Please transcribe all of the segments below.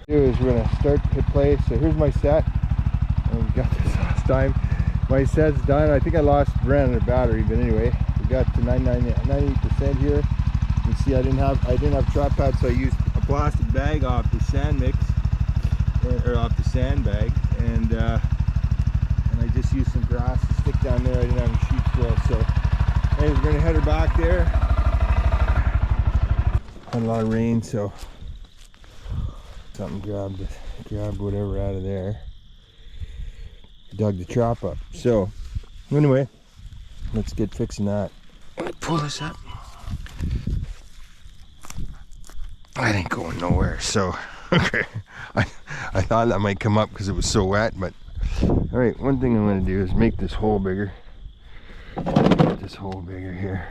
We're gonna start to play. So here's my set. We got this last time. My set's done. I think I ran out of battery, but anyway, we got to 98% here. You can see I didn't have trap pads, so I used a plastic bag off the sand mix, or off the sandbag, and I just used some grass to stick down there. I didn't have any sheep throw, so anyways, we're gonna head her back there. Had a lot of rain, so something grabbed whatever out of there. Dug the trap up. So anyway, let's get fixing that. Pull this up. That ain't going nowhere. So okay, I thought that might come up because it was so wet, but all right. One thing I'm going to do is make this hole bigger. Make this hole bigger here.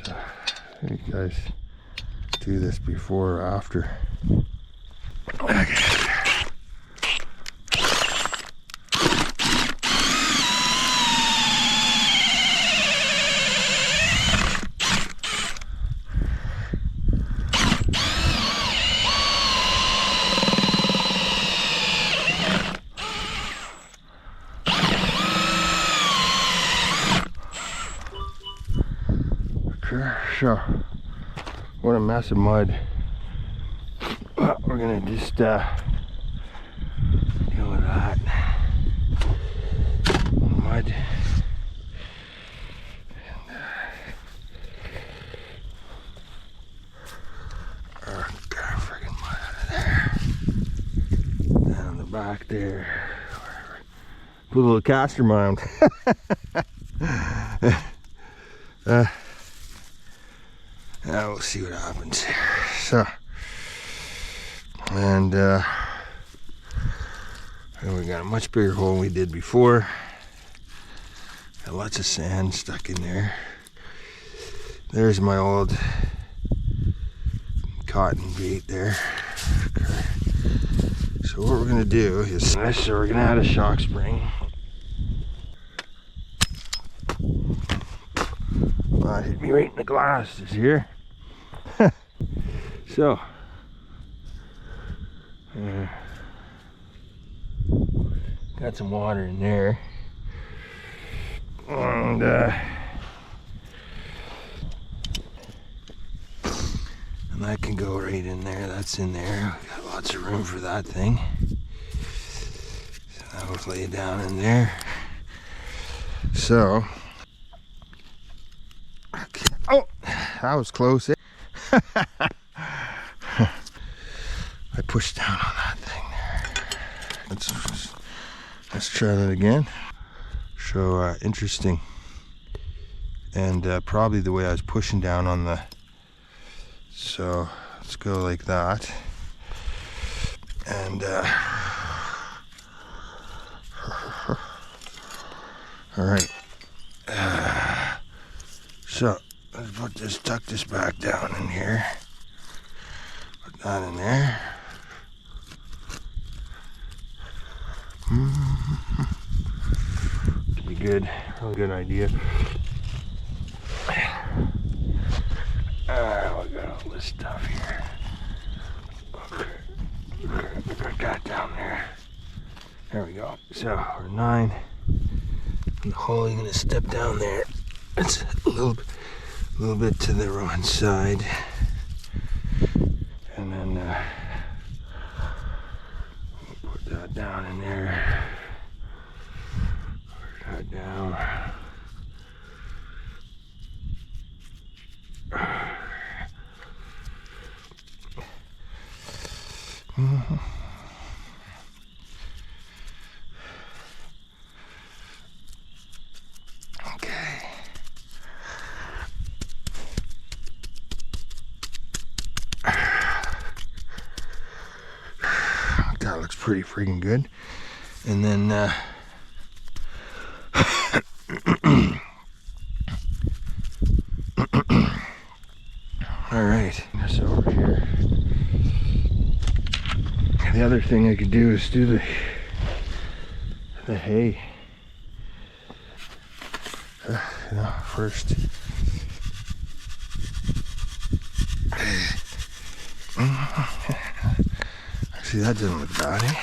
So, you guys do this before or after. Okay. So, what a mess of mud. But we're gonna just deal with that mud. Friggin' mud out of there. Down the back there. Put a little caster mound. Now we'll see what happens here. So, and we got a much bigger hole than we did before. Got lots of sand stuck in there. There's my old cotton bait there. Okay. So what we're gonna do is this. So we're gonna add a shock spring. Hit me right in the glasses here. So, got some water in there, and that can go right in there. That's in there. We got lots of room for that thing. So that will lay down in there. So. Oh, that was close. I pushed down on that thing there. Let's try that again. So interesting. And probably the way I was pushing down on the. So let's go like that. And all right. So let's tuck this back down in here. Put that in there. Could be good. Really good idea. We got all this stuff here. Okay. Got that down there. There we go. So we're 9. And the hole, you're gonna step down there. It's a little bit to the wrong side, and then put that down in there. Put that down. That looks pretty freaking good. And then all right, that's over here. The other thing I could do is do the hay. First Actually, that doesn't look bad, eh?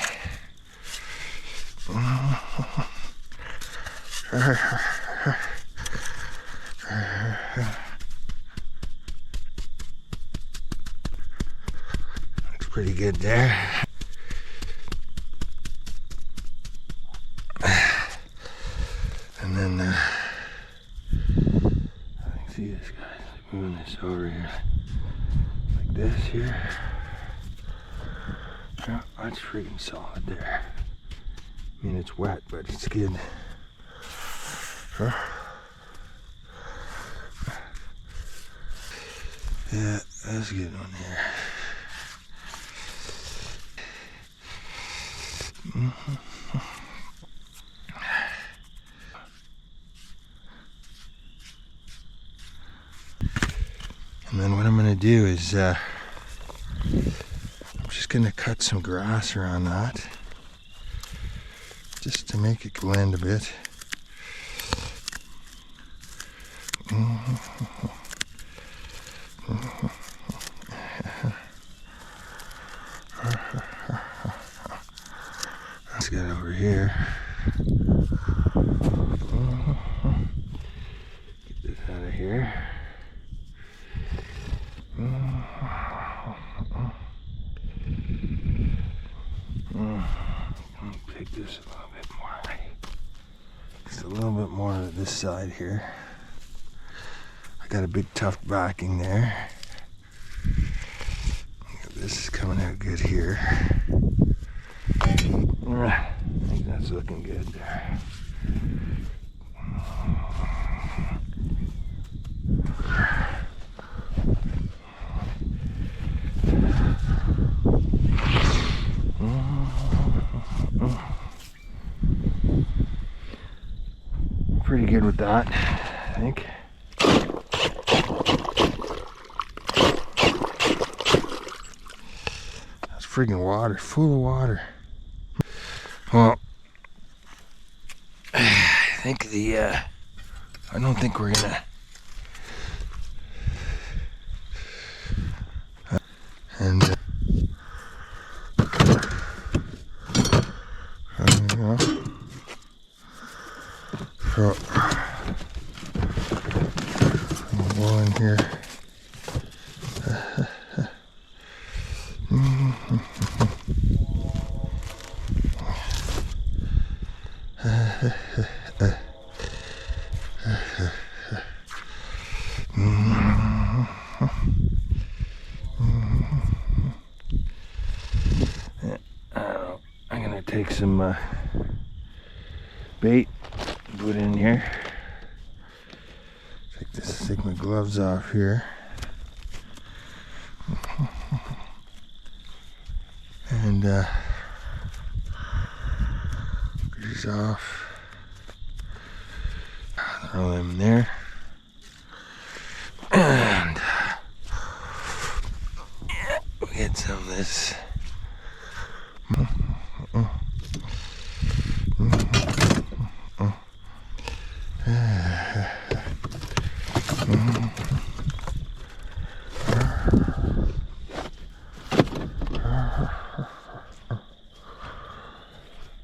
Looks pretty good there. And then, I can see this guy's moving this over here, like this here. Yeah, that's freaking solid there. I mean, it's wet, but it's good. Yeah, that's a good one here. And then what I'm going to do is I'm just going to cut some grass around that, just to make it blend a bit. Let's get over here. Get this out of here. Take this a little bit more. Just a little bit more to this side here. I got a big tough backing there. This is coming out good here. I think that's looking good there. Pretty good with that, I think. That's friggin' water, full of water. Well, I think I don't think we're gonna. And there we go. So, we'll in here. I'm gonna take some bait, put it in here. Take my gloves off here. And these off. Throw them in there. And yeah, we'll get some of this.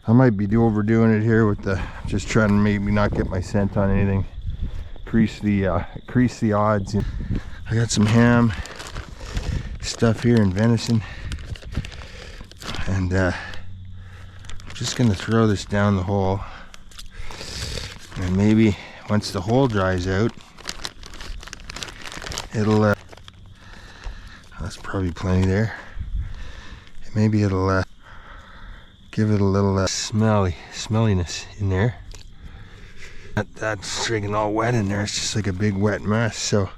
I might be overdoing it here with the, just trying to maybe not get my scent on anything. Increase the odds. I got some ham stuff here and venison, and I'm just gonna throw this down the hole, and maybe once the hole dries out, it'll that's probably plenty there. Maybe it'll give it a little smelliness in there. That's friggin' all wet in there. It's just like a big wet mess. So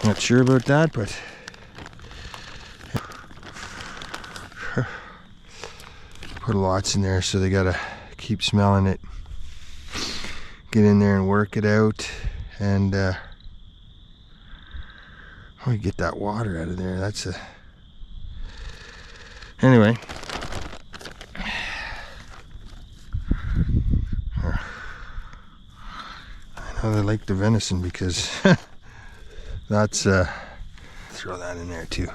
not sure about that, but put lots in there, so they gotta keep smelling it. Get in there and work it out, and oh, you get that water out of there. That's a anyway. I know they like the venison because that's throw that in there too.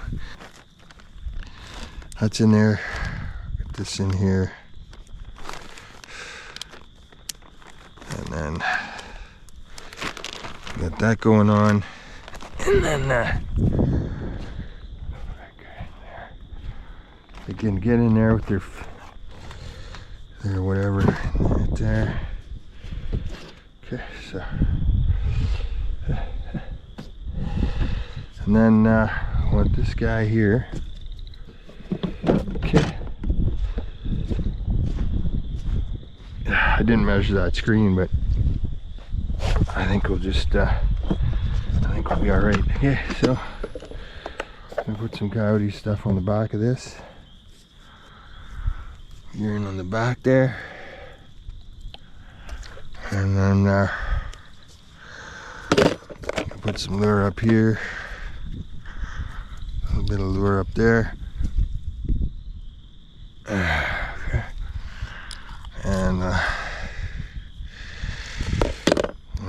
That's in there. this in here. And then got that going on. And then they can get in there with their whatever right there. Okay, so and then I want this guy here. Okay, I didn't measure that screen, but I think we'll just I think we'll be all right. Okay, so I'm gonna put some Coyote stuff on the back of this. Urine on the back there, and then put some lure up here, a little bit of lure up there, okay. And well,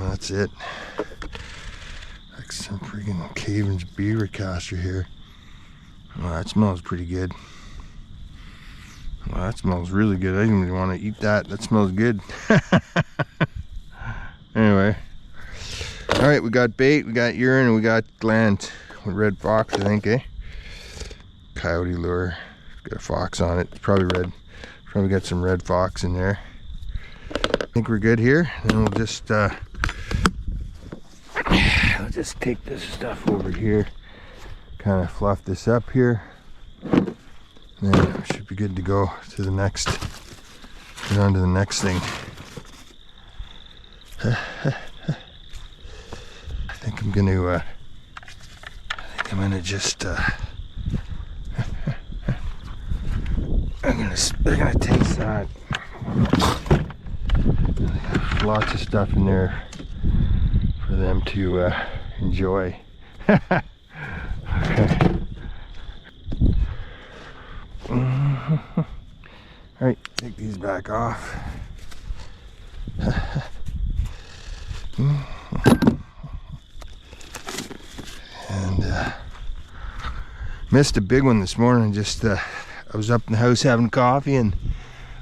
that's it. Like some freaking Caven's beaver caster here. Well, that smells pretty good. Well, that smells really good. I didn't even want to eat that. That smells good. Anyway. Alright, we got bait, we got urine, and we got land with red fox, I think, eh? Coyote lure. Got a fox on it. It's probably red. Probably got some red fox in there. I think we're good here. Then we'll just I'll just take this stuff over here. Kind of fluff this up here. And then we should be good to go to the next, get on to the next thing. I think I'm gonna just they're gonna taste that. There's lots of stuff in there for them to enjoy. Okay. Alright, take these back off. And missed a big one this morning. Just I was up in the house having coffee, and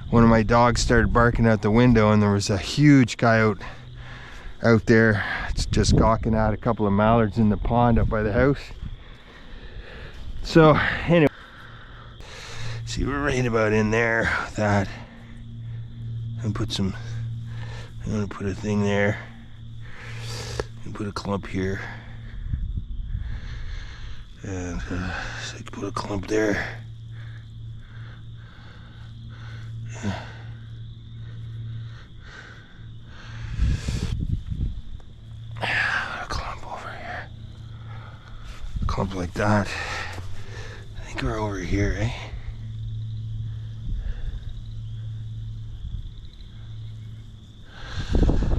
one of my dogs started barking out the window, and there was a huge coyote out there. It's just gawking at a couple of mallards in the pond up by the house. So anyway, see, we're right about in there with that. And put some, I'm gonna put a thing there and put a clump here, and so I can put a clump there. Yeah. A clump over here, a clump like that. I think we're over here, eh?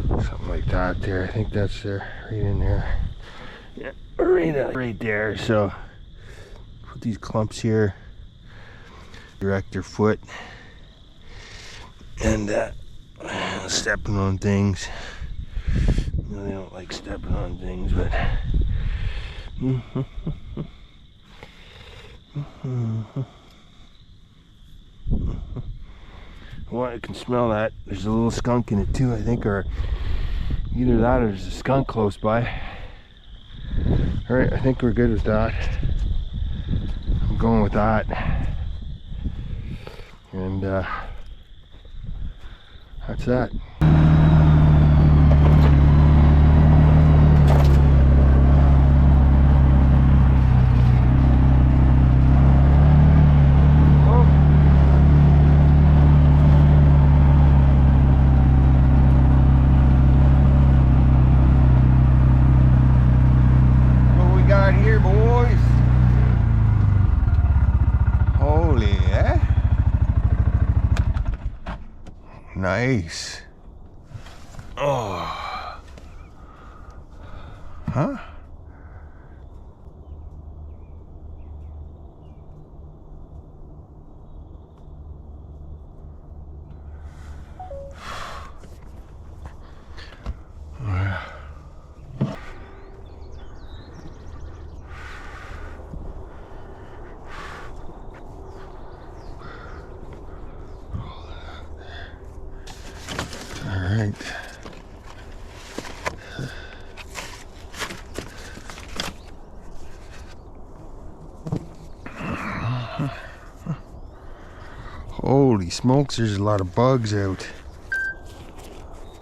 Something like that there. I think that's there, right in there. Yeah, right there. So put these clumps here, direct their foot, and stepping on things. You know, they don't like stepping on things, but well, I can smell that. There's a little skunk in it too, I think, or either that or there's a skunk close by. Alright, I think we're good with that. I'm going with that. And that's that. Nice. Oh. Huh? right. Holy smokes, there's a lot of bugs out.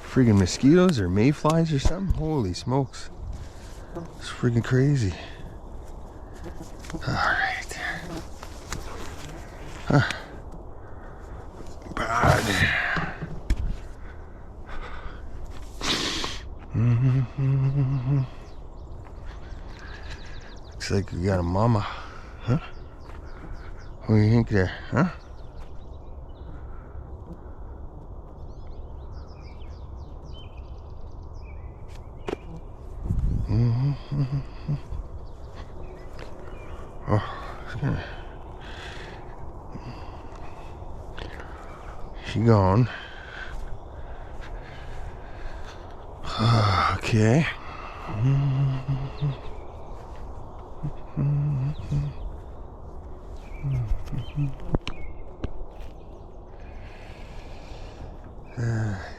Friggin' mosquitoes or mayflies or something? Holy smokes. It's friggin' crazy. Alright. Huh. Bad. Looks like we got a mama. Huh? What do you think there? Huh? Oh, it's gonna... She gone. Okay.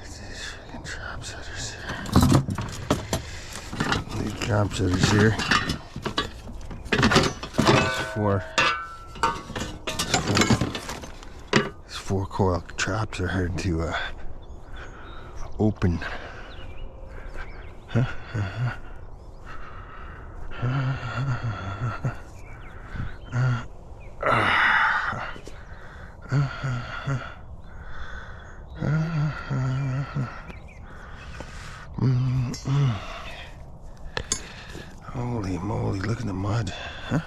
These freaking trap setters here. These trap setters here. These four coil traps are hard to open. Holy moly, look at the mud. Huh?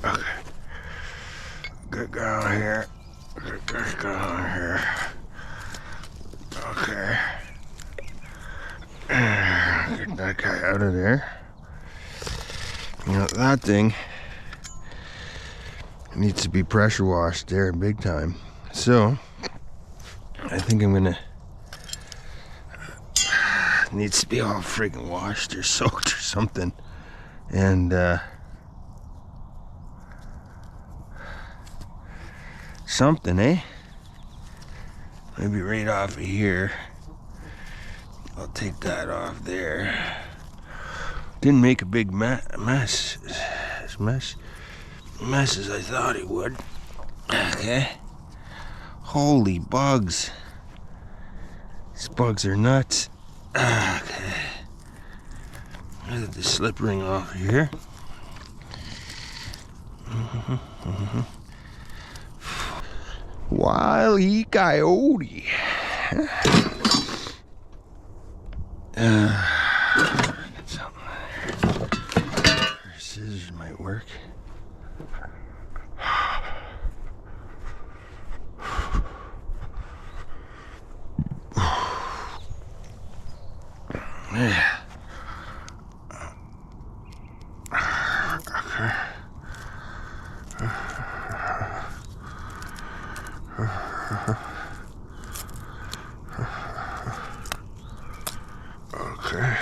Okay. Good girl here. Good girl here. Okay. Get that guy out of there. You know, that thing needs to be pressure washed there big time. So, I think I'm gonna... needs to be all friggin' washed or soaked or something. And, something, eh? Maybe right off of here. I'll take that off there. Didn't make a big mess as I thought it would. Okay. Holy bugs. These bugs are nuts. Okay. Get the slip ring off here. Wile-E Coyote. Something there. Scissors might work. Yeah. Okay.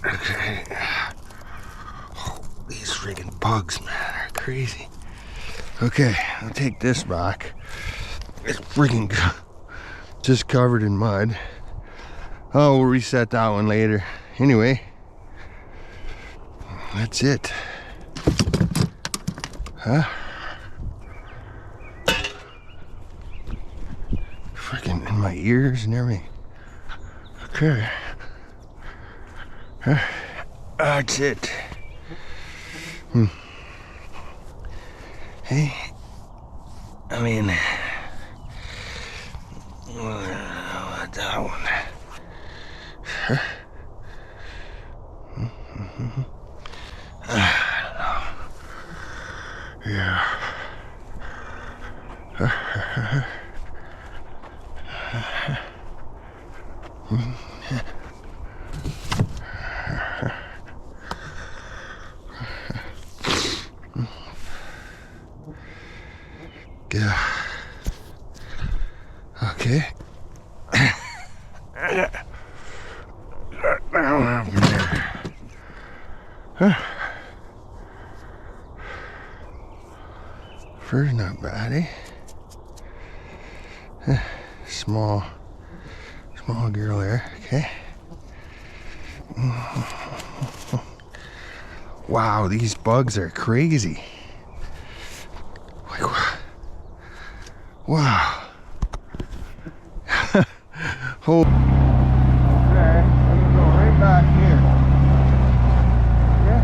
Okay. Oh, these friggin' bugs, man, are crazy. Okay, I'll take this back. It's friggin' just covered in mud. Oh, we'll reset that one later. Anyway, that's it. Huh? Freaking in my ears and everything. Okay. That's it. Hey, I mean, that one. I don't know. Yeah. Yeah. Okay. Fur's not bad, eh? Small girl there, okay. Wow, these bugs are crazy. Like, wow. Oh. Okay, I'm gonna go right back here. Okay.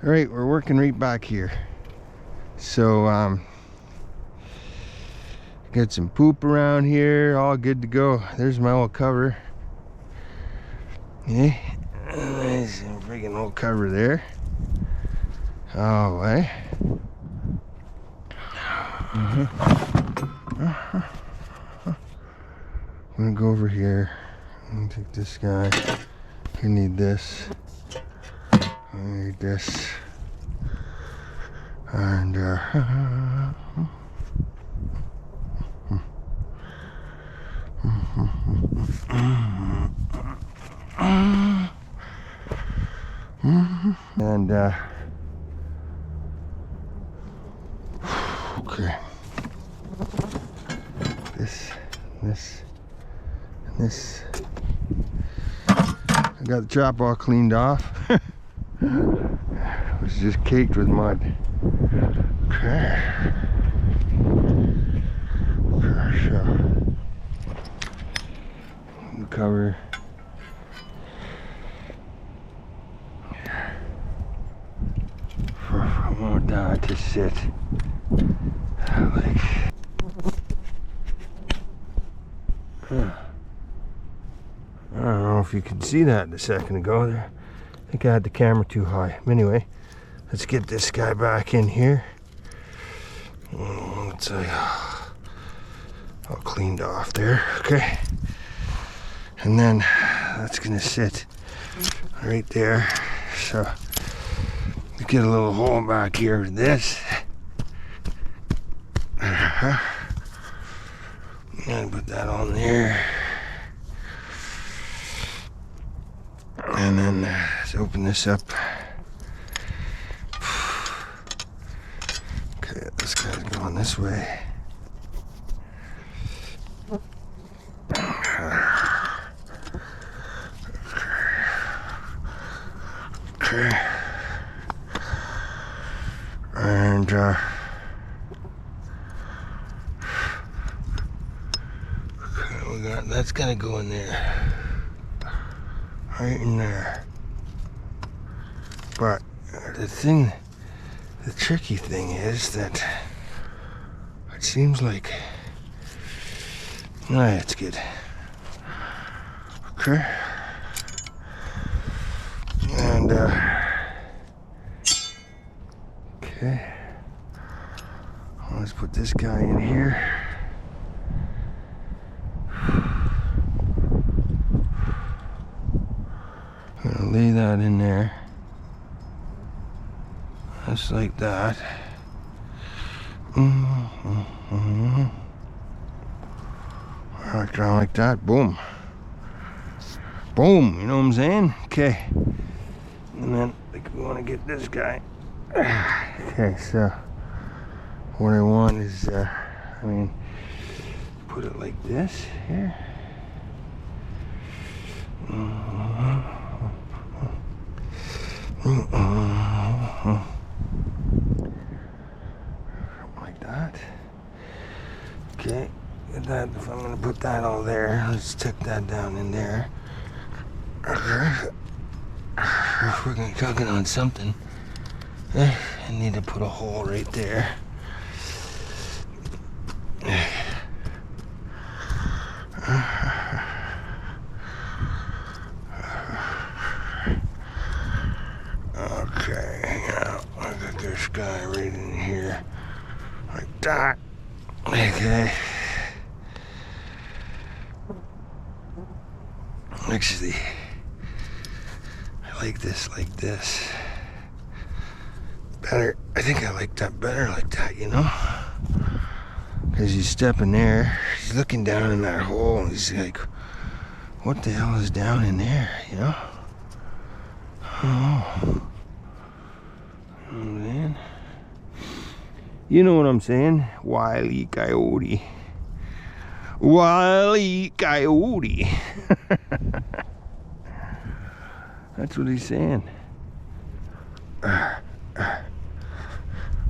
All right, we're working right back here. So, got some poop around here, all good to go. There's my old cover. Yeah, there's a freaking old cover there. All right. I'm gonna go over here and take this guy. You need this. I need this. And and okay, this I got the trap all cleaned off. It was just caked with mud. Okay, so the cover. I want that to sit like, I don't know if you could see that a second ago there. I think I had the camera too high. Anyway, let's get this guy back in here. It's all cleaned off there, okay. And then that's gonna sit right there. So get a little hole back here with this. And put that on there. And then let's open this up. Okay, this guy's going this way. Okay. And okay, we got, that's gonna go in there, right in there. But the tricky thing is that it seems like, it's good. Okay, and okay, let's put this guy in here. I'm gonna lay that in there, just like that. Right down like that, boom. Boom, you know what I'm saying? Okay, and then we want to get this guy. Okay, so what I want is, put it like this here. Like that. Okay, that, if I'm gonna put that all there, let's tuck that down in there. If we're gonna tuck it on something, I need to put a hole right there. Okay, yeah, I got this guy right in here, like that. Okay. Actually, I like this better. I think I like that better like that, you know? Because he's stepping there, he's looking down in that hole, and he's like, what the hell is down in there, you know? Oh. Oh man. You know what I'm saying? Wile E. Coyote. Wile E. Coyote. That's what he's saying.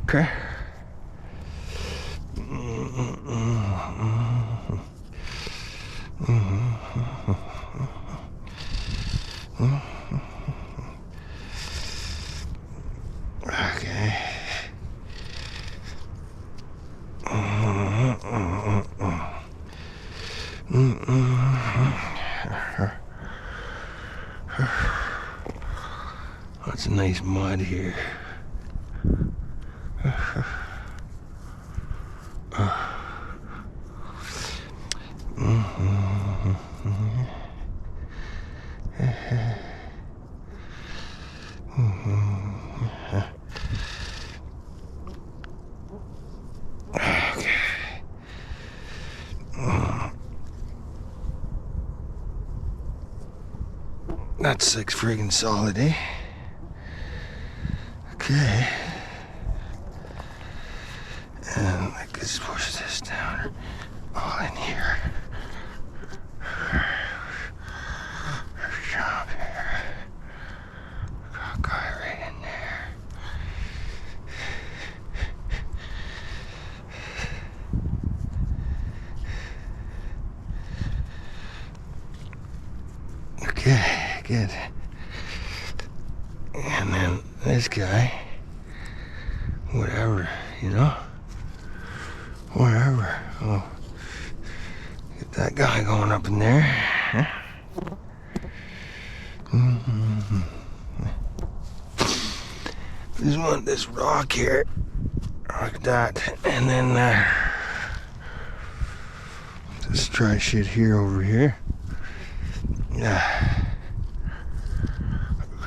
Okay. Okay. That's a nice mud here. That's like friggin' solid, eh? Okay. And I just push this down all in here. Jump here. Got a guy right in there. Okay, good. And then this guy, whatever, you know, whatever. Oh, get that guy going up in there. Huh? Just want this rock here, like that, and then just try shit here over here. Yeah.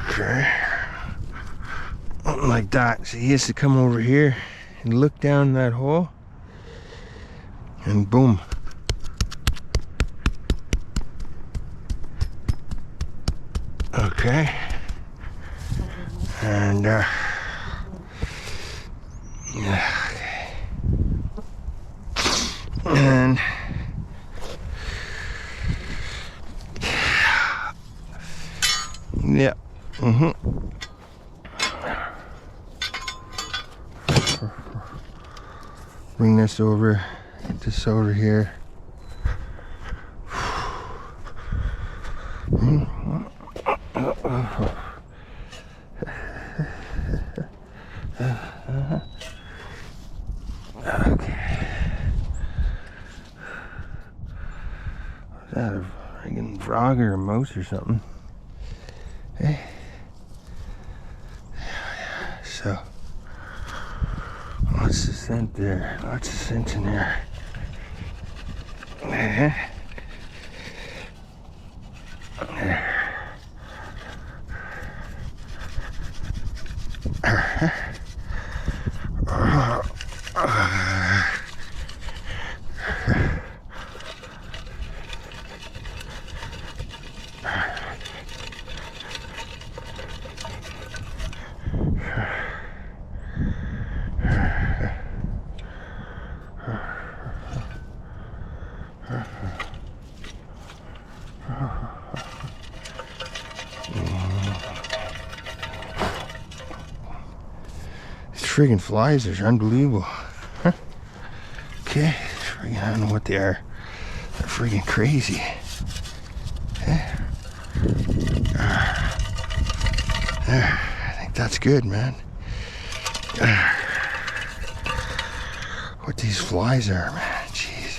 Okay. Something like that. So he has to come over here and look down that hole, and boom. Okay. And yeah, okay. And yeah. Bring this over, get this over here. Okay. Is that a friggin' frog or a mouse or something? Hey. So, lots of scent there. Lots of scent in there. Friggin' flies are unbelievable. Huh? Okay, friggin', I don't know what they are. They're friggin' crazy. I think that's good, man. What these flies are, man. Jeez.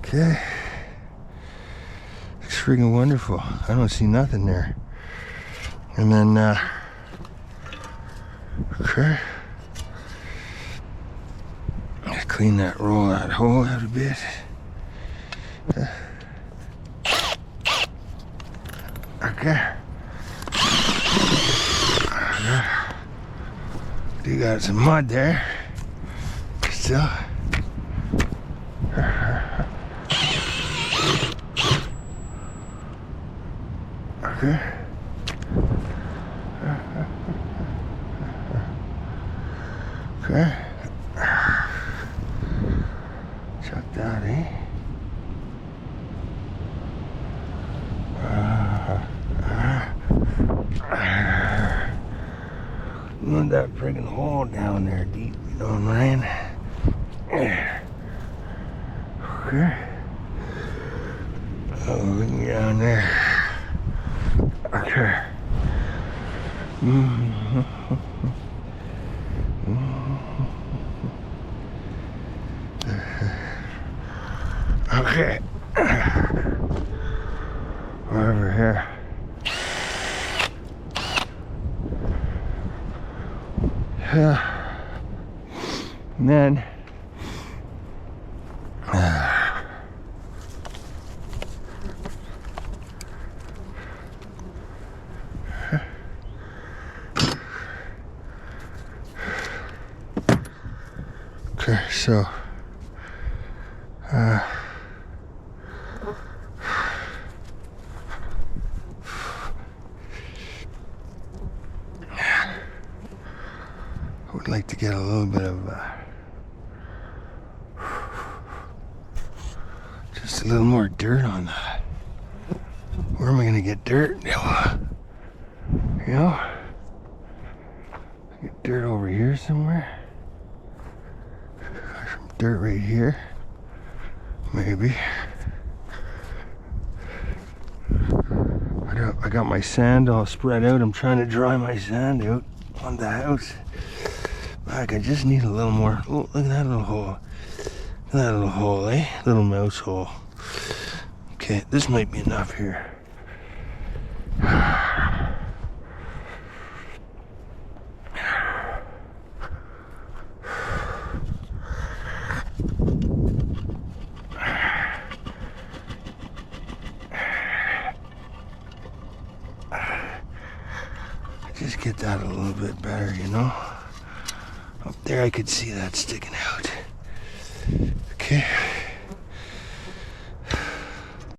Okay. Looks freaking wonderful. I don't see nothing there. And then, okay. Clean that roll, that hole out a bit. Okay. You got some mud there. Still. Okay. Okay. Check that, eh? Look at that friggin' hole down there deep, you know what I mean? Okay. Oh, look me down there. Okay. Okay. Over here. And then okay, so I would like to get a little bit of just a little more dirt on that. Where am I gonna get dirt? You know? Get dirt over here somewhere. Some dirt right here. Maybe. I got my sand all spread out. I'm trying to dry my sand out on the house. Like I just need a little more. Oh, look at that little hole. Look at that little hole, eh? Little mouse hole. Okay, this might be enough here. Just get that a little bit better, you know? Up there I could see that sticking out. Okay.